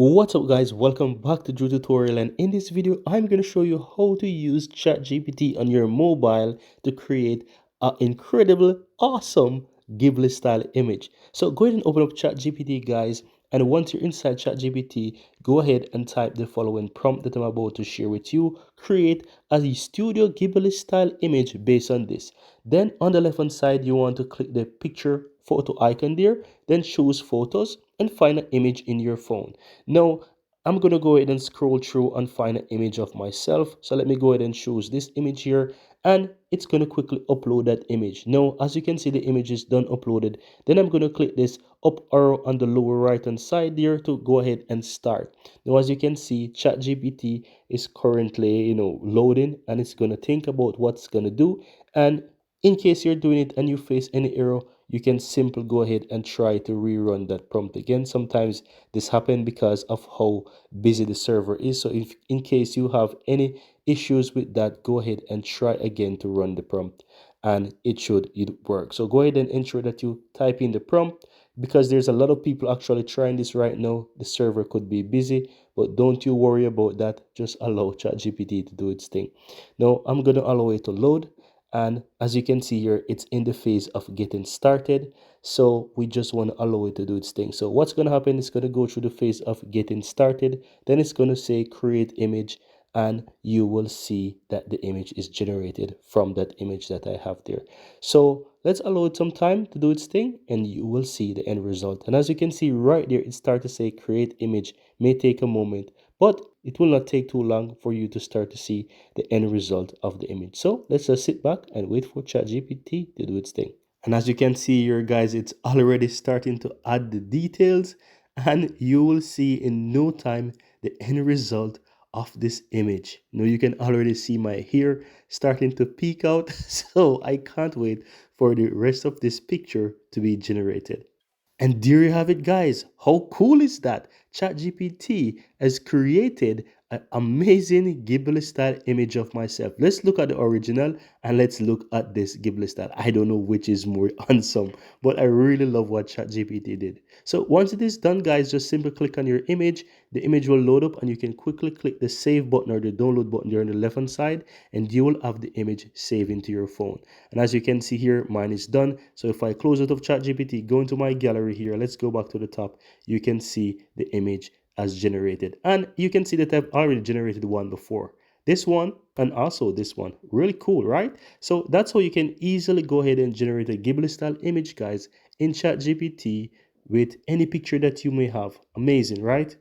What's up guys, welcome back to Drew Tutorial, and in this video I'm going to show you how to use ChatGPT on your mobile to create an incredible, awesome Ghibli style image. So go ahead and open up ChatGPT guys, and once you're inside ChatGPT, go ahead and type the following prompt that I'm about to share with you. Create a Studio Ghibli style image based on this. Then on the left hand side you want to click the picture photo icon there, then choose photos and find an image in your phone. Now, I'm going to go ahead and scroll through and find an image of myself. So let me go ahead and choose this image here, and it's going to quickly upload that image. Now, as you can see, the image is done uploaded. Then I'm going to click this up arrow on the lower right hand side there to go ahead and start. Now, as you can see, ChatGPT is currently, loading, and it's going to think about what's going to do. And in case you're doing it and you face any error, you can simply go ahead and try to rerun that prompt again. Sometimes this happens because of how busy the server is. So if in case you have any issues with that, go ahead and try again to run the prompt, and it work. So go ahead and ensure that you type in the prompt, because there's a lot of people actually trying this right now. The server could be busy, but don't you worry about that. Just allow ChatGPT to do its thing. Now I'm going to allow it to load, and as you can see here, it's in the phase of getting started. So we just want to allow it to do its thing. So what's going to happen, is going to go through the phase of getting started, then it's going to say create image, and you will see that the image is generated from that image that I have there. So let's allow it some time to do its thing, and you will see the end result. And as you can see right there, it starts to say create image. May take a moment, but it will not take too long for you to start to see the end result of the image. So let's just sit back and wait for ChatGPT to do its thing. And as you can see here guys, it's already starting to add the details, and you will see in no time the end result of this image. Now you can already see my hair starting to peek out. So I can't wait for the rest of this picture to be generated. And there you have it, guys. How cool is that? ChatGPT has created an amazing Ghibli style image of myself. Let's look at the original and let's look at this Ghibli style. I don't know which is more handsome, but I really love what ChatGPT did. So once it is done, guys, just simply click on your image. The image will load up, and you can quickly click the save button or the download button there on the left hand side, and you will have the image saved into your phone. And as you can see here, mine is done. So if I close out of ChatGPT, go into my gallery here, let's go back to the top, you can see the image as generated. And you can see that I've already generated one before. This one and also this one. Really cool, right? So that's how you can easily go ahead and generate a Ghibli style image, guys, in ChatGPT with any picture that you may have. Amazing, right?